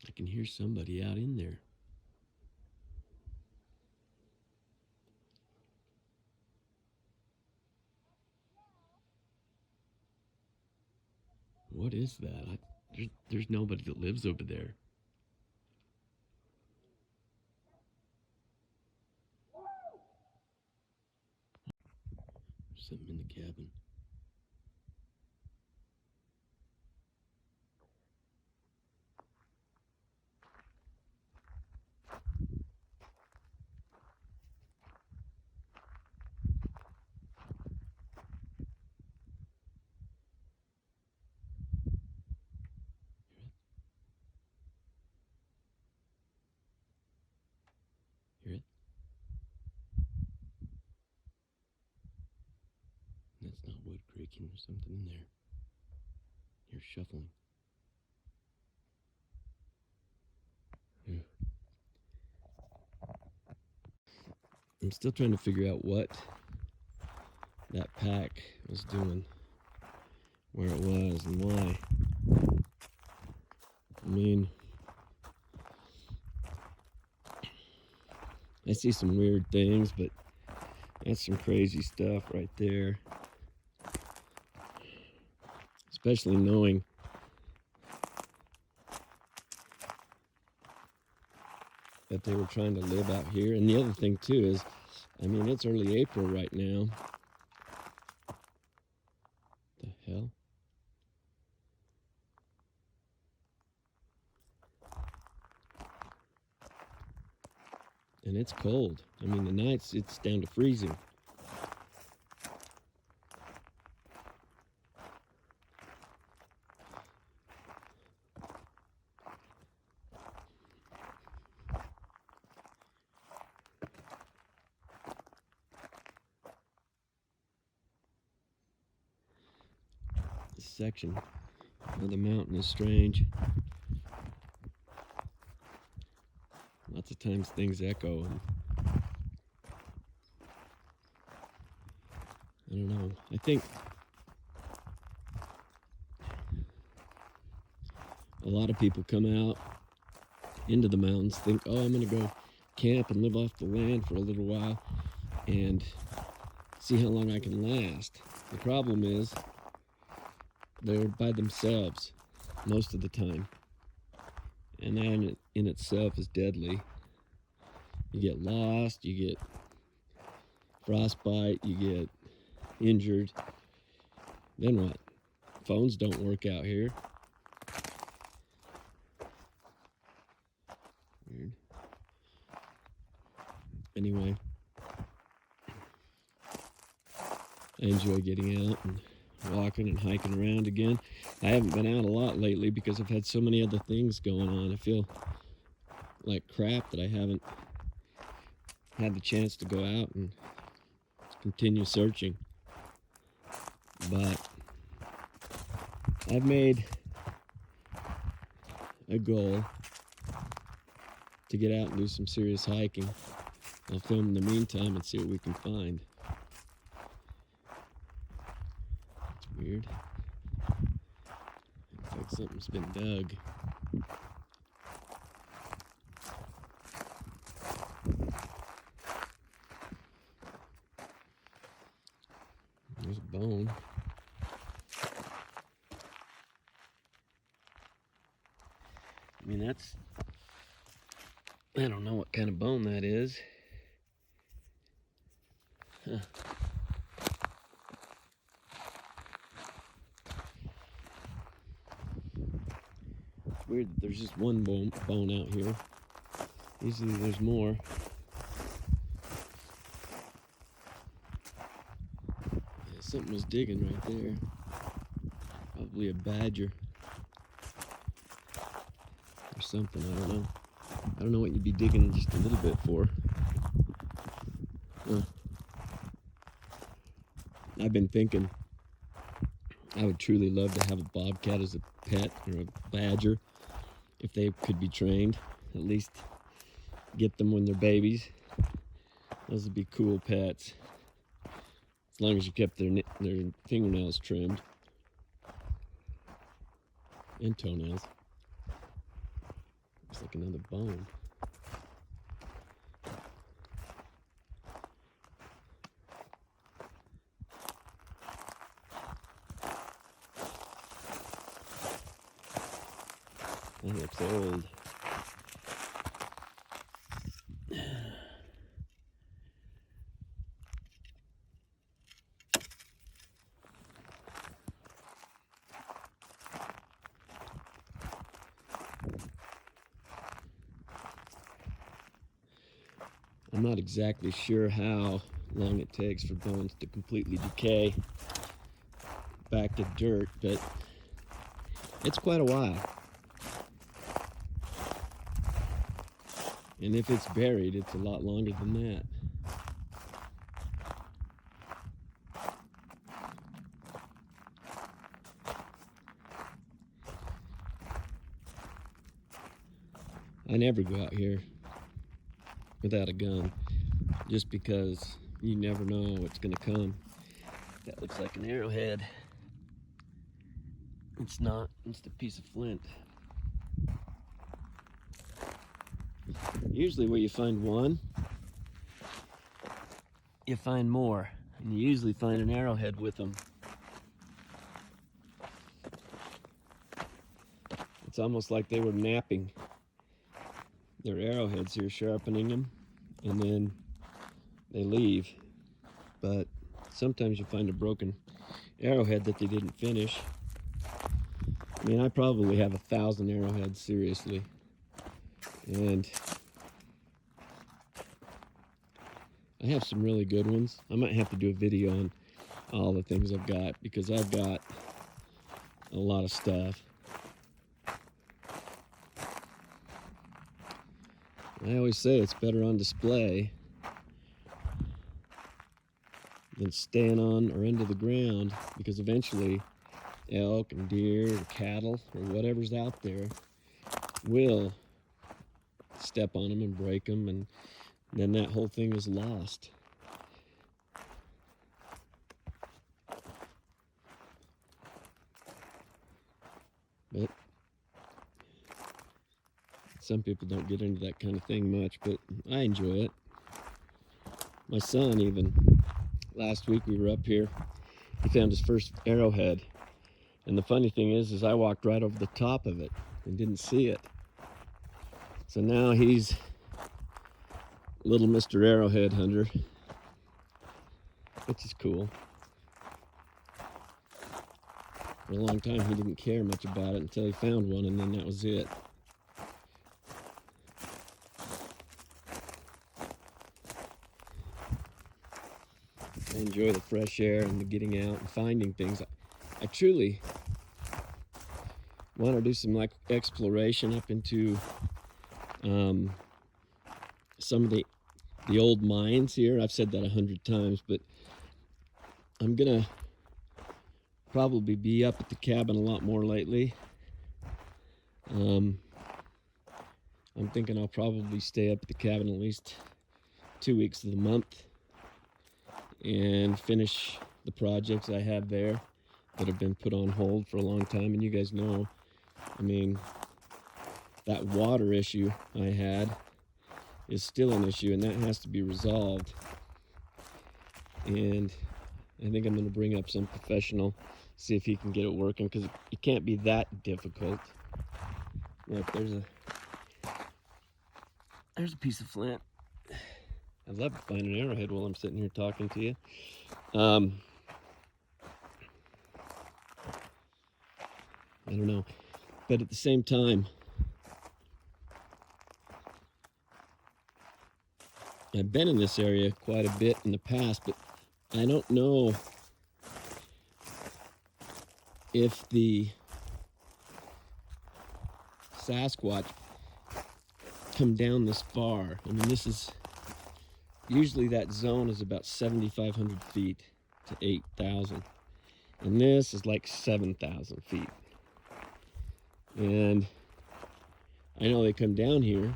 I can hear somebody out in there. What is that? There's nobody that lives over there. There's something in the cabin. Hear it? That's not wood creaking. There's something in there. You're shuffling. Yeah. I'm still trying to figure out what that pack was doing, where it was, and why. I mean, I see some weird things, but that's some crazy stuff right there. Especially knowing that they were trying to live out here. And the other thing too is, I mean, it's early April right now. The hell? And it's cold. I mean, the nights it's down to freezing. This section of the mountain is strange. Lots of times things echo. And I don't know. I think a lot of people come out into the mountains, think, oh, I'm going to go camp and live off the land for a little while and see how long I can last. The problem is they're by themselves most of the time. And that in itself is deadly. You get lost, you get frostbite, you get injured. Then what? Phones don't work out here. Weird. Anyway, I enjoy getting out and walking and hiking around again. I haven't been out a lot lately because I've had so many other things going on. I feel like crap that I haven't had the chance to go out and continue searching. But I've made a goal to get out and do some serious hiking. I'll film in the meantime and see what we can find. It's weird. Looks like something's been dug. There's a bone. I mean, that's... I don't know what kind of bone that is. Huh. It's weird that there's just one bone out here. Usually there's more. Yeah, something was digging right there. Probably a badger. Or something, I don't know. I don't know what you'd be digging just a little bit for. Huh. I've been thinking I would truly love to have a bobcat as a pet, or a badger, if they could be trained. At least get them when they're babies. Those would be cool pets. As long as you kept their fingernails trimmed. And toenails. Looks like another bone. That looks old. I'm not exactly sure how long it takes for bones to completely decay back to dirt, but it's quite a while. And if it's buried, it's a lot longer than that. I never go out here without a gun, just because you never know what's gonna come. That looks like an arrowhead. It's not, it's a piece of flint. Usually where you find one, you find more, and you usually find an arrowhead with them. It's almost like they were napping their arrowheads here, sharpening them, and then they leave. But sometimes you find a broken arrowhead that they didn't finish. I mean, I probably have 1,000 arrowheads, seriously. And I have some really good ones. I might have to do a video on all the things I've got, because I've got a lot of stuff. I always say it's better on display than staying on or into the ground, because eventually elk and deer or cattle or whatever's out there will step on them and break them, and then that whole thing is lost. But some people don't get into that kind of thing much, but I enjoy it. My son, even last week we were up here, he found his first arrowhead. And the funny thing is I walked right over the top of it and didn't see it. So now he's little Mr. Arrowhead Hunter, which is cool. For a long time he didn't care much about it until he found one, and then that was it. I enjoy the fresh air and the getting out and finding things. I truly want to do some like exploration up into some of the old mines here. I've said that 100 times, but I'm gonna probably be up at the cabin a lot more lately. I'm thinking I'll probably stay up at the cabin at least 2 weeks of the month and finish the projects I have there that have been put on hold for a long time. And you guys know, I mean, that water issue I had is still an issue, and that has to be resolved. And I think I'm going to bring up some professional, see if he can get it working, because it can't be that difficult. Look, there's a piece of flint. I'd love to find an arrowhead while I'm sitting here talking to you. I don't know, but at the same time, I've been in this area quite a bit in the past, but I don't know if the Sasquatch come down this far. I mean, this is usually, that zone is about 7,500 feet to 8,000, and this is like 7,000 feet. And I know they come down here,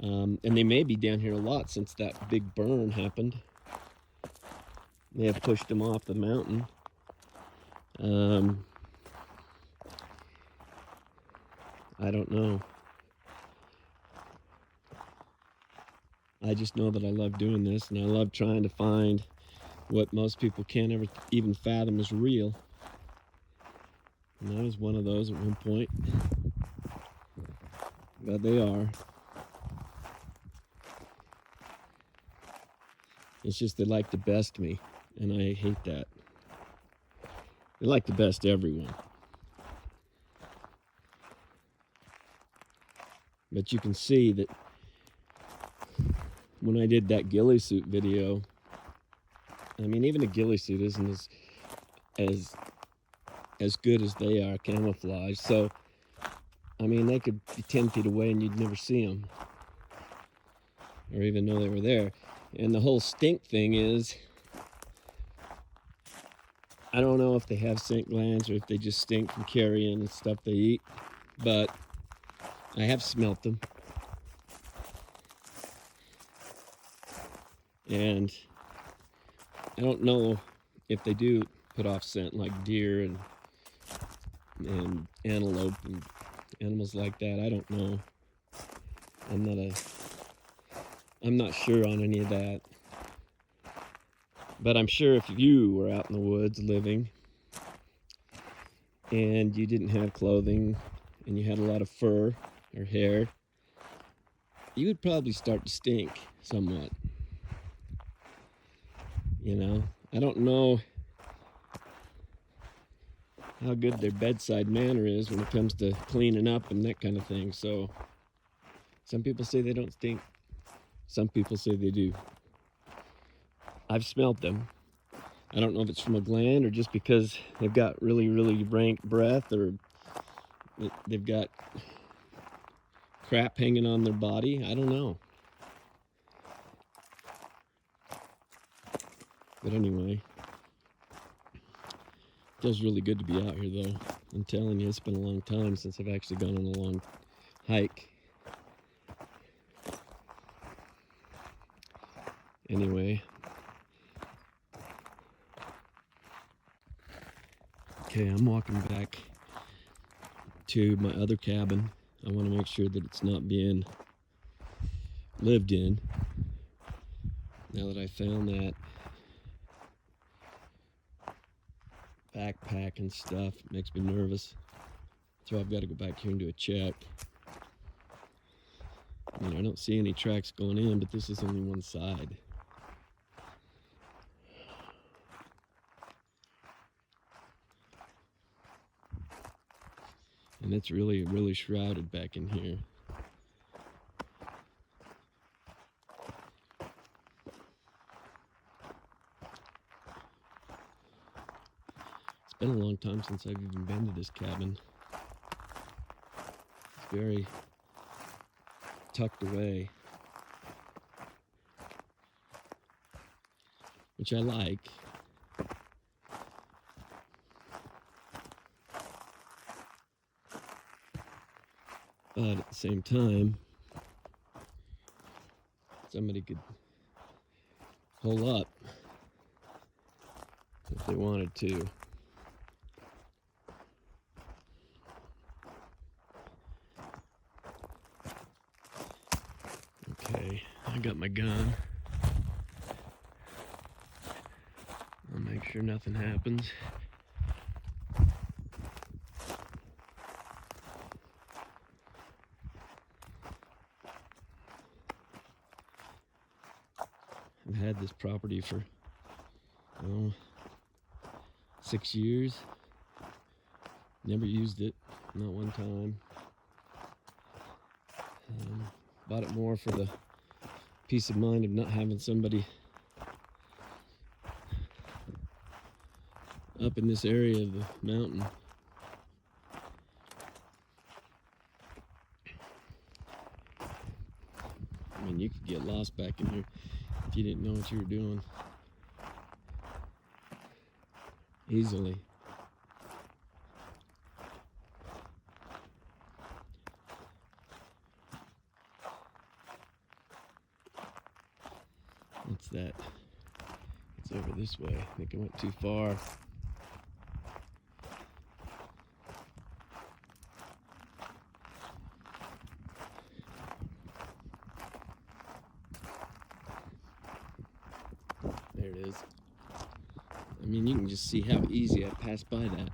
and they may be down here a lot since that big burn happened. They have pushed them off the mountain. I don't know. I just know that I love doing this, and I love trying to find what most people can't ever even fathom is real. And I was one of those at one point. But they are. It's just they like to best me, and I hate that. They like to best everyone. But you can see that when I did that ghillie suit video, I mean, even a ghillie suit isn't as good as they are camouflage. So, I mean, they could be 10 feet away and you'd never see them, or even know they were there. And the whole stink thing is, I don't know if they have scent glands or if they just stink from carrion and stuff they eat, but I have smelt them. And I don't know if they do put off scent like deer and antelope and animals like that. I don't know. I'm not sure on any of that. But I'm sure if you were out in the woods living and you didn't have clothing and you had a lot of fur or hair, you would probably start to stink somewhat. You know, I don't know how good their bedside manner is when it comes to cleaning up and that kind of thing. So some people say they don't stink. Some people say they do. I've smelled them. I don't know if it's from a gland or just because they've got really, really rank breath, or they've got crap hanging on their body. I don't know. But anyway, it feels really good to be out here though. I'm telling you, it's been a long time since I've actually gone on a long hike. Anyway. Okay, I'm walking back to my other cabin. I want to make sure that it's not being lived in. Now that I found that backpack and stuff, it makes me nervous. So I've got to go back here and do a check. I mean, I don't see any tracks going in, but this is only one side. And it's really, really shrouded back in here. It's been a long time since I've even been to this cabin. It's very tucked away, which I like. But at the same time, somebody could hole up if they wanted to. Okay, I got my gun. I'll make sure nothing happens. I've had this property for 6 years. Never used it, not one time. Bought it more for the peace of mind of not having somebody up in this area of the mountain. I mean, you could get lost back in here if you didn't know what you were doing. Easily. What's that? It's over this way. I think I went too far. I mean, you can just see how easy I passed by that.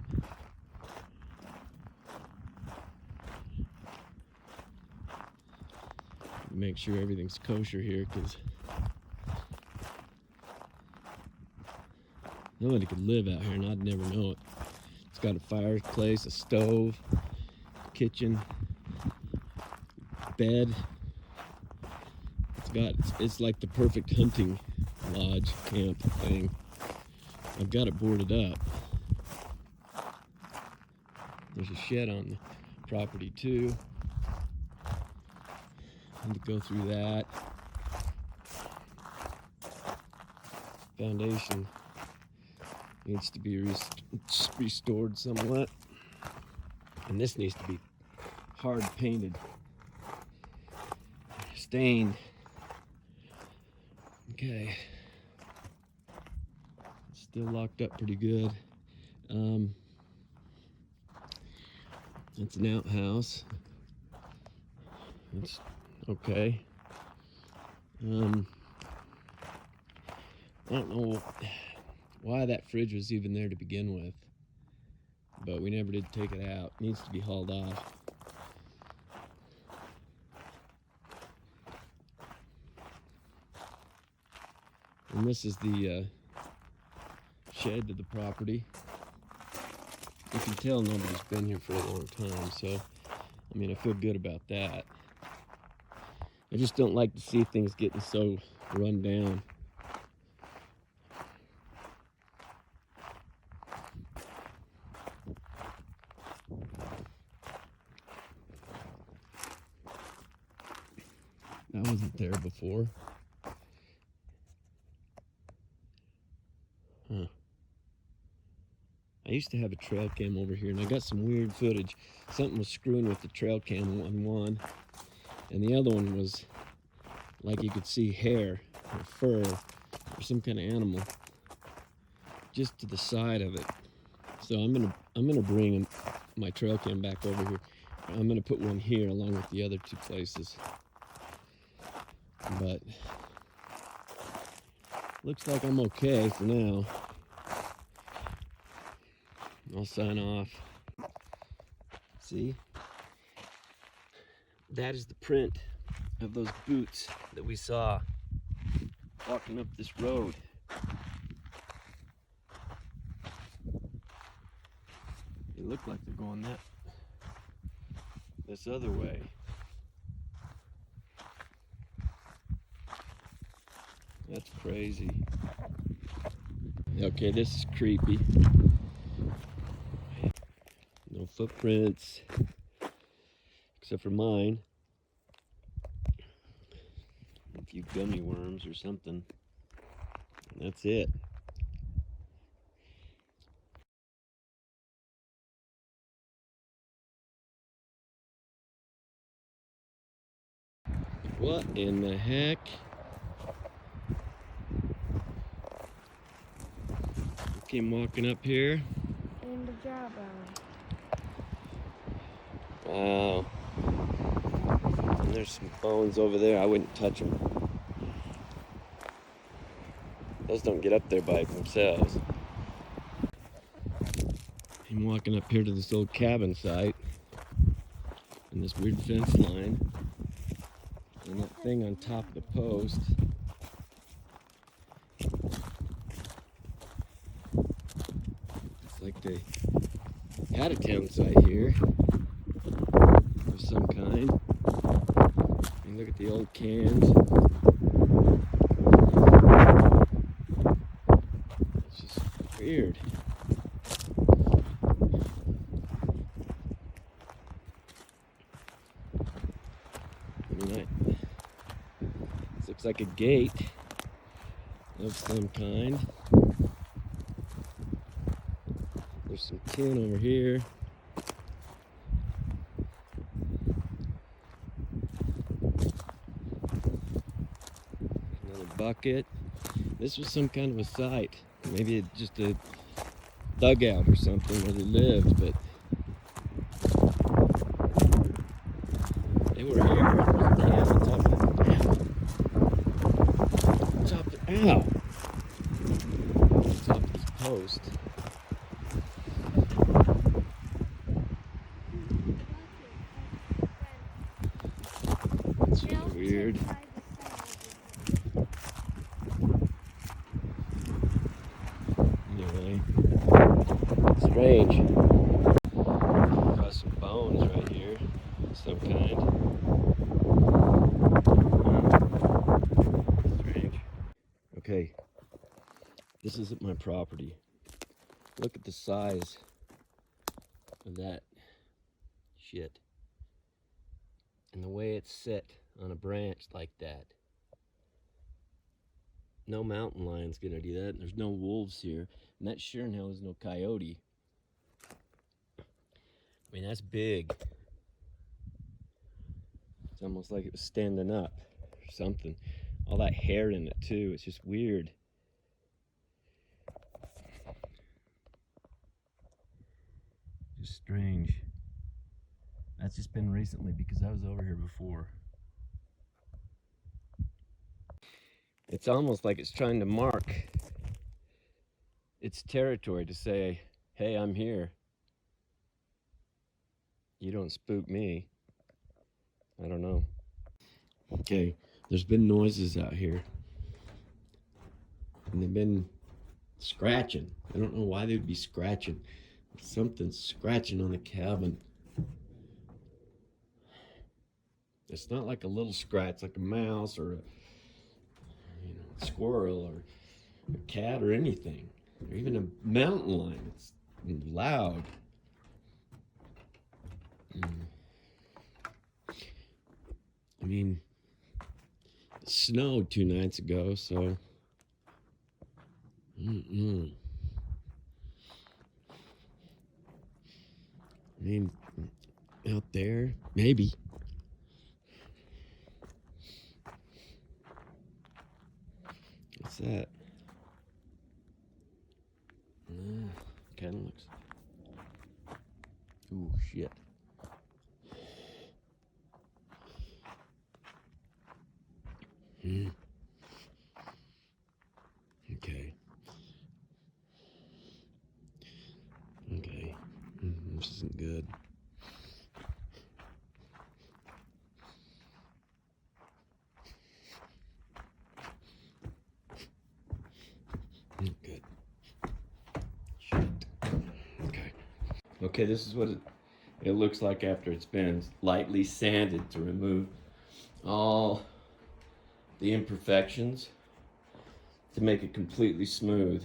Make sure everything's kosher here, because nobody could live out here and I'd never know it. It's got a fireplace, a stove, kitchen, bed. It's like the perfect hunting lodge camp thing. I've got it boarded up. There's a shed on the property too. Need to go through that. Foundation needs to be restored somewhat. And this needs to be hard painted, stained. Okay. It's still locked up pretty good. It's an outhouse. It's okay. I don't know why that fridge was even there to begin with, but we never did take it out. It needs to be hauled off. And this is the shed to the property. You can tell nobody's been here for a long time, so I mean, I feel good about that. I just don't like to see things getting so run down. That wasn't there before. Huh. I used to have a trail cam over here, and I got some weird footage. Something was screwing with the trail cam on one, and the other one was like you could see hair or fur or some kind of animal just to the side of it. So I'm gonna bring my trail cam back over here. I'm gonna put one here along with the other two places. But looks like I'm okay for now. I'll sign off. See? That is the print of those boots that we saw walking up this road. They look like they're going this other way. That's crazy. Okay, this is creepy. No footprints, except for mine. A few gummy worms or something. And that's it. What in the heck? Came walking up here. In the job Wow. And there's some bones over there. I wouldn't touch them. Those don't get up there by themselves. I'm walking up here to this old cabin site. And this weird fence line. And that thing on top of the post. It's like they had a campsite here of some kind. And look at the old cans. It's just weird. This looks like a gate of some kind. There's some tin over here. Another bucket. This was some kind of a site. Maybe just a dugout or something where they lived, but they were here. Yeah, on top of ow! On top of this post. post. It's really weird. Anyway, strange. Got some bones right here, of some kind. Strange. Okay, this isn't my property. Look at the size of that shit. And the way it's set on a branch like that. No mountain lion's gonna do that. There's no wolves here. And that sure in hell is no coyote. I mean, that's big. It's almost like it was standing up or something. All that hair in it too. It's just weird. Just strange. That's just been recently because I was over here before. It's almost like it's trying to mark its territory to say, hey, I'm here. You don't spook me. I don't know. Okay, there's been noises out here. And they've been scratching. I don't know why they'd be scratching. Something's scratching on the cabin. It's not like a little scratch, like a mouse or a squirrel or a cat or anything, or even a mountain lion. It's loud. I mean, it snowed 2 nights ago, so I mean, out there, maybe. What's that? Kind of looks. Ooh, shit. Okay. Okay. This isn't good. Good. Shit. Okay. Okay, this is what it looks like after it's been lightly sanded to remove all the imperfections to make it completely smooth.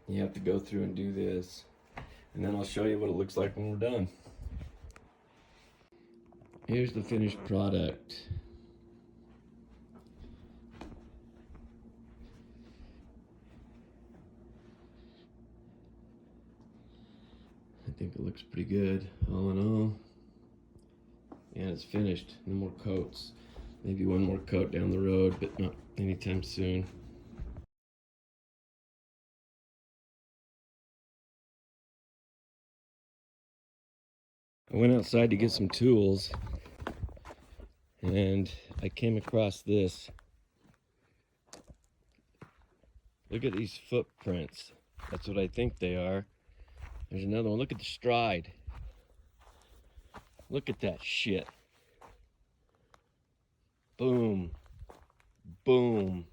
You have to go through and do this, and then I'll show you what it looks like when we're done. Here's the finished product. I think it looks pretty good, all in all. And it's finished. No more coats. Maybe one more coat down the road, but not anytime soon. I went outside to get some tools, and I came across this. Look at these footprints. That's what I think they are. There's another one. Look at the stride. Look at that shit. Boom. Boom.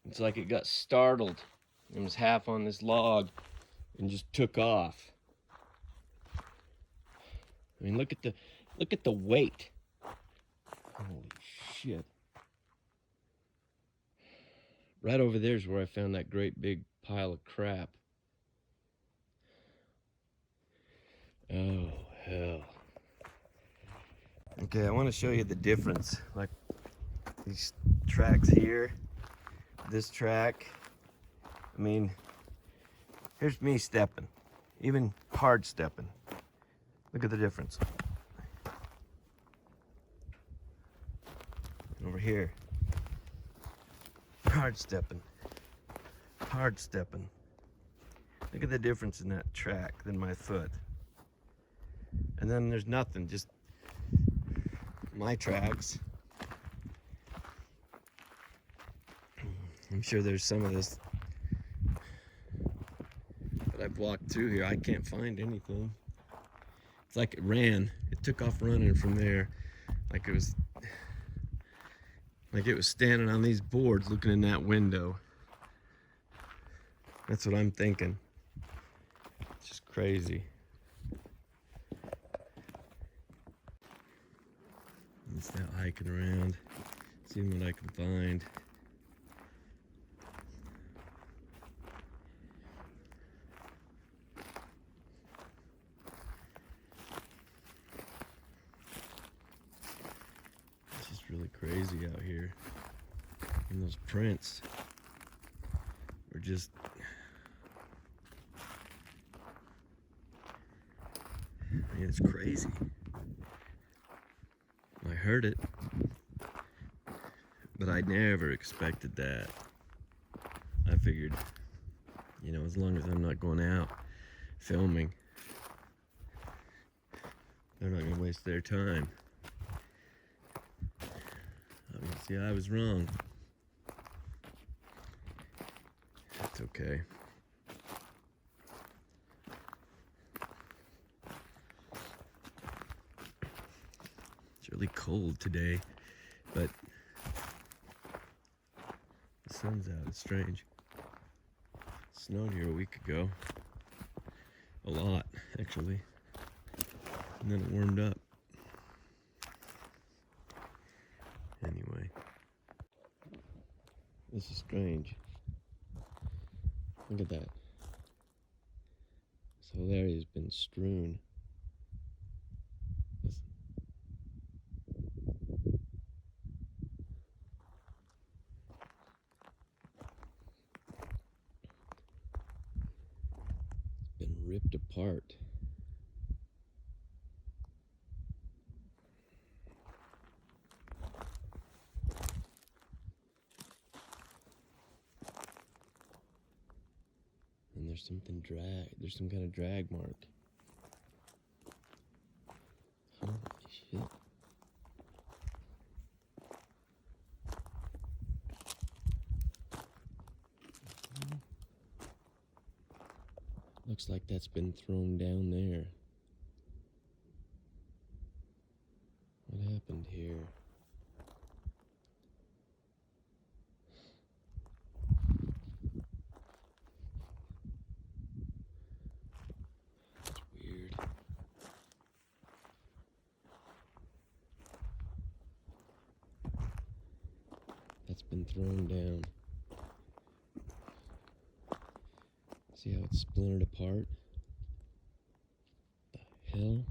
It's like it got startled and was half on this log and just took off. I mean, look at the weight. Holy shit. Right over there's where I found that great big pile of crap. Oh, hell. Okay, I want to show you the difference. Like these tracks here, this track. I mean, here's me stepping, even hard stepping. Look at the difference. Over here, hard stepping, hard stepping. Look at the difference in that track than my foot. And then there's nothing, just my tracks. I'm sure there's some of this, but I've walked through here. I can't find anything. It's like it ran. It took off running from there, like it was standing on these boards looking in that window. That's what I'm thinking. It's just crazy. I'm just out hiking around, seeing what I can find. It's just really crazy out here. And those prints are just, I mean, it's crazy. I heard it, but I never expected that. I figured, you know, as long as I'm not going out filming, they're not gonna waste their time. Obviously, I was wrong. That's okay. It's really cold today, but the sun's out. It's strange. It snowed here a week ago. A lot, actually. And then it warmed up. Anyway, this is strange. Look at that. This whole area has been strewn. It's been ripped apart. And there's some kind of drag mark. Holy shit. Looks like that's been thrown down there. What happened here? That's weird. That's been thrown down. See how it's splintered apart? The hell?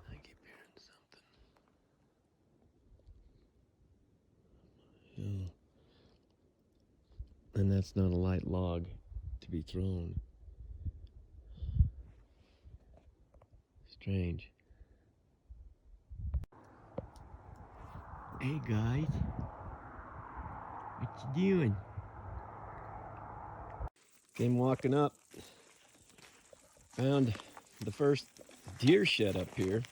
I keep hearing something. Yeah. And that's not a light log to be thrown. Strange. Hey guys, what you doing? Came walking up, found the first deer shed up here,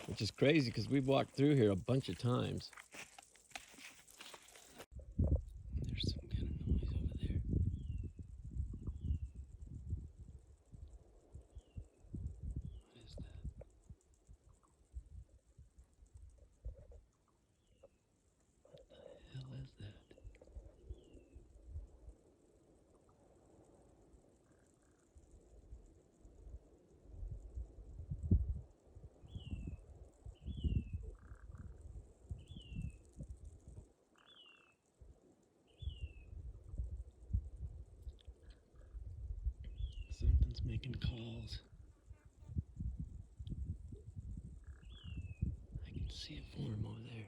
which is crazy because we've walked through here a bunch of times. There's some kind of noise over there. What is that? What the hell is that? Something's making calls. I can see a form over there.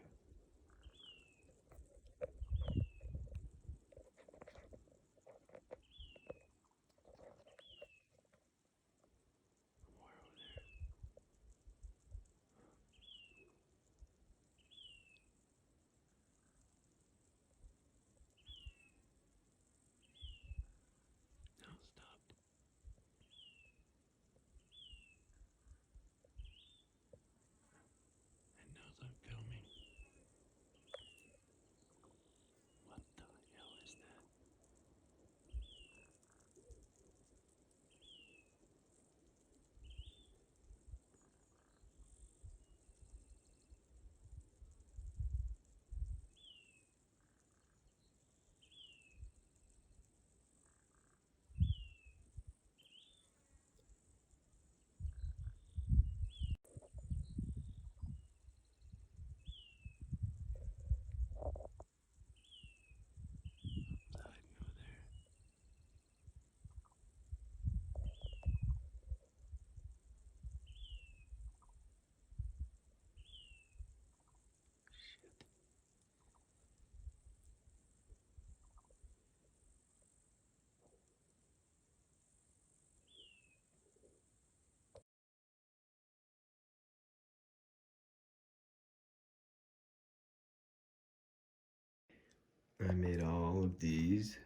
I made all of these.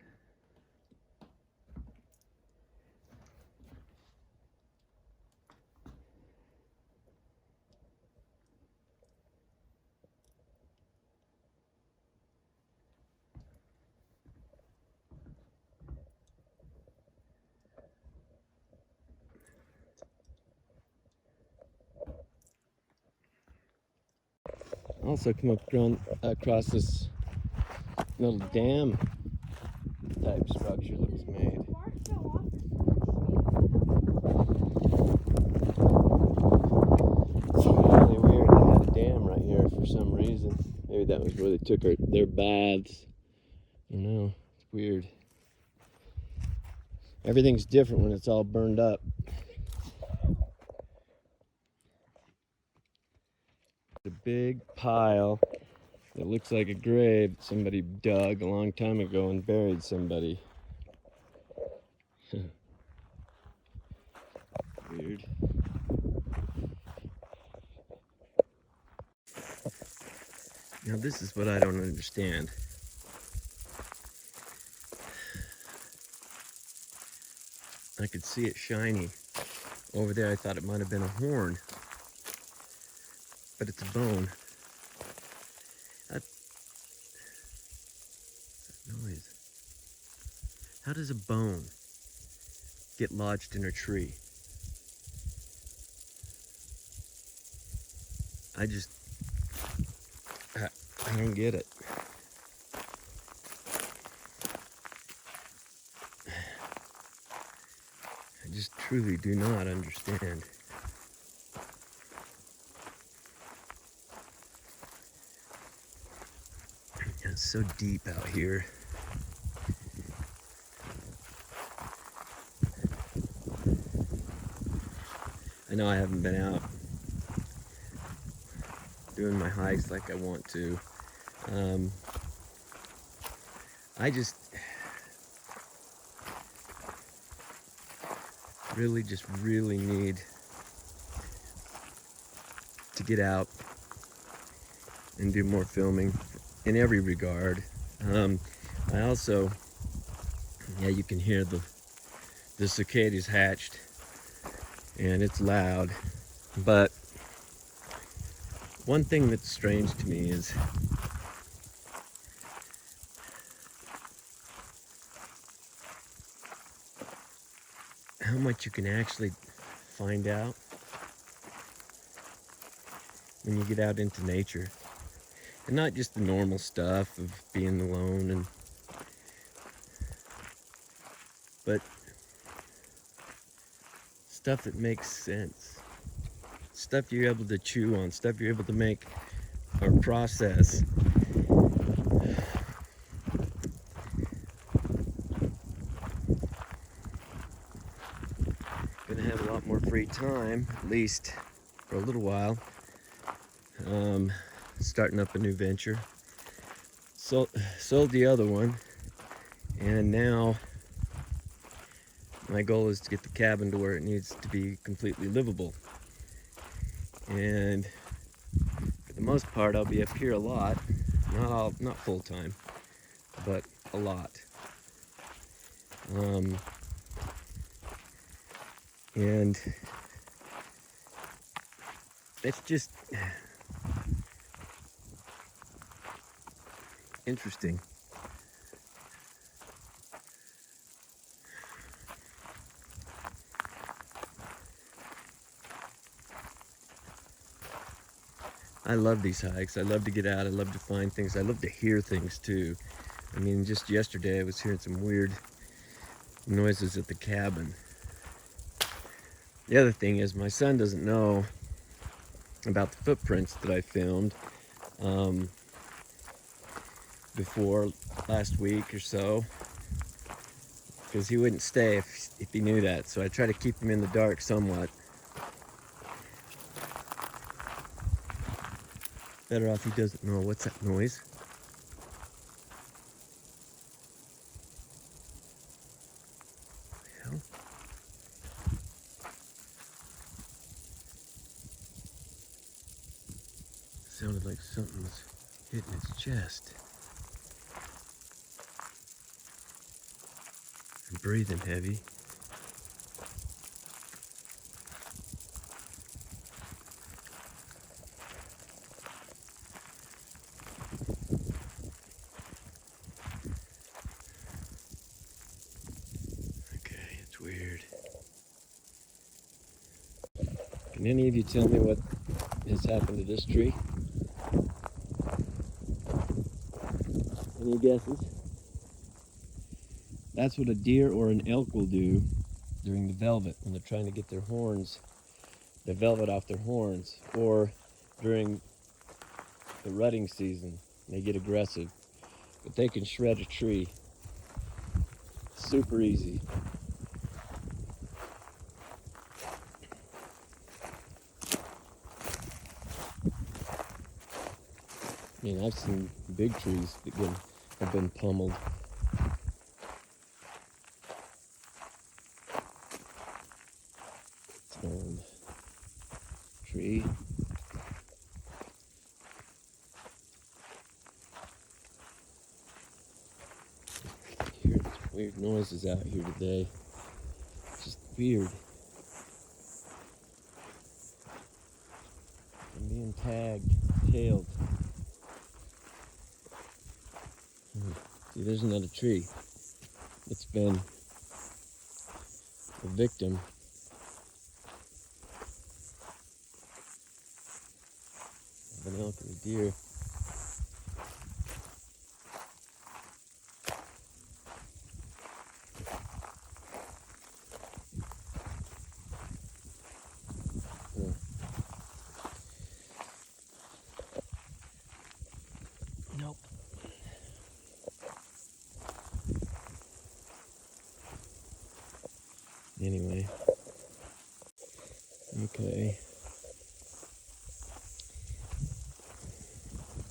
Also come across this little dam type structure that was made. It's really weird. They had a dam right here for some reason. Maybe that was where they took their baths. I don't know. It's weird. Everything's different when it's all burned up. A big pile that looks like a grave somebody dug a long time ago and buried somebody. Weird. Now this is what I don't understand. I could see it shiny. Over there I thought it might have been a horn. But it's a bone. That noise. How does a bone get lodged in a tree? I don't get it. I just truly do not understand. It's so deep out here. I know I haven't been out doing my hikes like I want to. I just really need to get out and do more filming in every regard. I also, yeah, you can hear the cicadas hatched and it's loud, but one thing that's strange to me is how much you can actually find out when you get out into nature. And not just the normal stuff of being alone, but stuff that makes sense. Stuff you're able to chew on, stuff you're able to make or process. Gonna have a lot more free time, at least for a little while. Starting up a new venture. Sold the other one, and now my goal is to get the cabin to where it needs to be completely livable. And for the most part, I'll be up here a lot. Not full time, but a lot. And it's just interesting. I love these hikes. I love to get out. I love to find things. I love to hear things too. I mean, just yesterday I was hearing some weird noises at the cabin. The other thing is my son doesn't know about the footprints that I filmed before last week or so, because he wouldn't stay if he knew that. So I try to keep him in the dark somewhat. Better off he doesn't know. What's that noise? Hell? Sounded like something was hitting its chest. I'm breathing heavy. Okay, it's weird. Can any of you tell me what has happened to this tree? Any guesses? That's what a deer or an elk will do during the velvet when they're trying to get their horns, the velvet off their horns, or during the rutting season. They get aggressive, but they can shred a tree super easy. I mean, I've seen big trees that have been pummeled. Tree. Hear weird noises out here today. Just weird. I'm being tailed. See, there's another tree. It's been a victim of an elk and a deer. Nope. Anyway. Okay.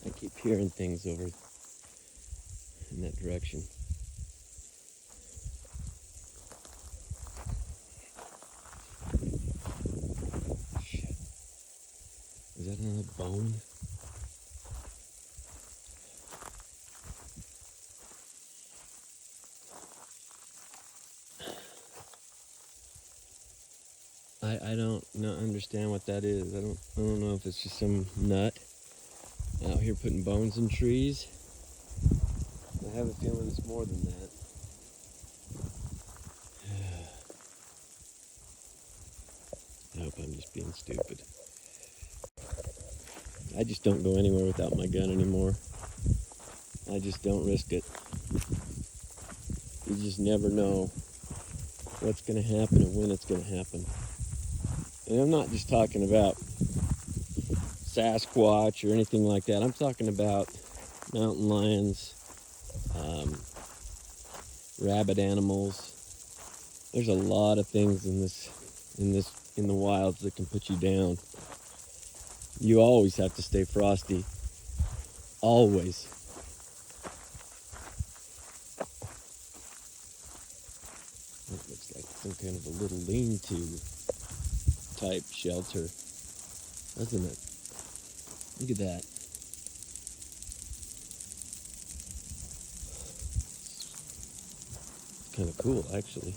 I keep hearing things over in that direction. Shit. Is that another bone? I don't understand what that is. I don't know if it's just some nut out here putting bones in trees. I have a feeling it's more than that. I hope I'm just being stupid. I just don't go anywhere without my gun anymore. I just don't risk it. You just never know what's going to happen and when it's going to happen. And I'm not just talking about Sasquatch or anything like that. I'm talking about mountain lions, rabid animals. There's a lot of things in the wilds that can put you down. You always have to stay frosty. Always. It looks like some kind of a little lean-to type shelter, doesn't it? Look at that. It's kind of cool, actually.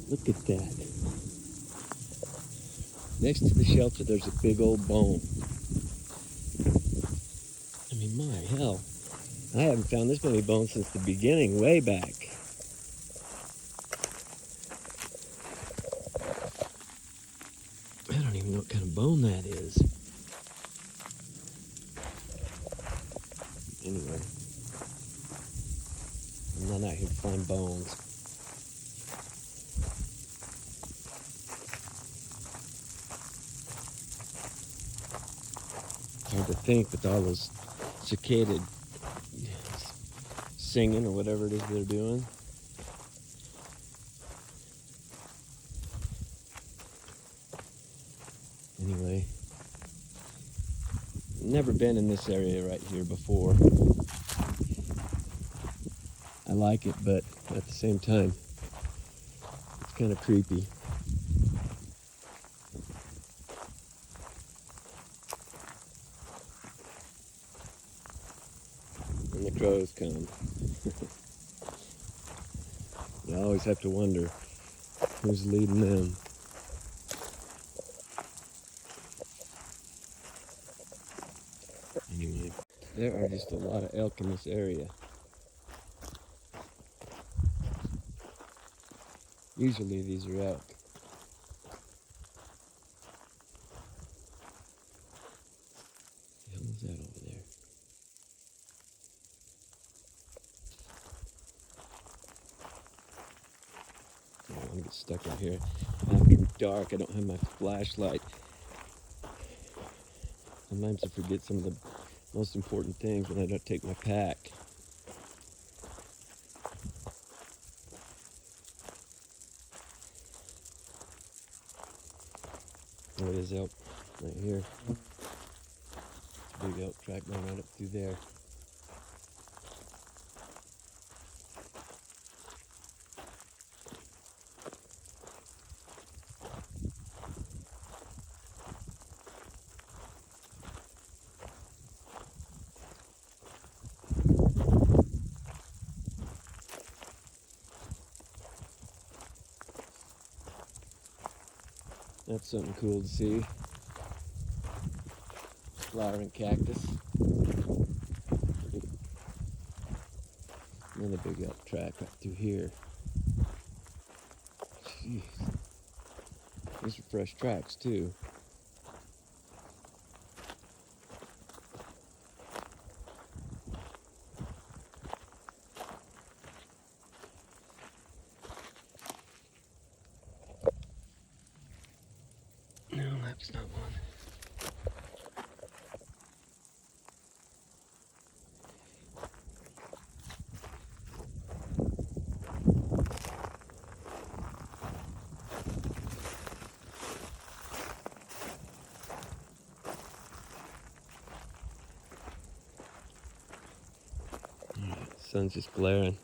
Look at that. Next to the shelter, there's a big old bone. I mean, my hell. I haven't found this many bones since the beginning, way back. I don't even know what kind of bone that is. Anyway, I'm not out here to find bones. Hard to think with all those cicada singing or whatever it is they're doing. Anyway, never been in this area right here before. I like it, but at the same time, it's kind of creepy. when the crows come. You always have to wonder who's leading them. Anyway, there are just a lot of elk in this area. Usually these are elk. What the hell is that over there? I don't want to get stuck in here after dark. I don't have my flashlight. Sometimes I forget some of the most important things when I don't take my pack. There it is, elk right here. It's a big elk track going right up through there. That's something cool to see. Flowering cactus. Another big elk track up through here. Jeez. These are fresh tracks too. No, that's not one. Sun's just glaring.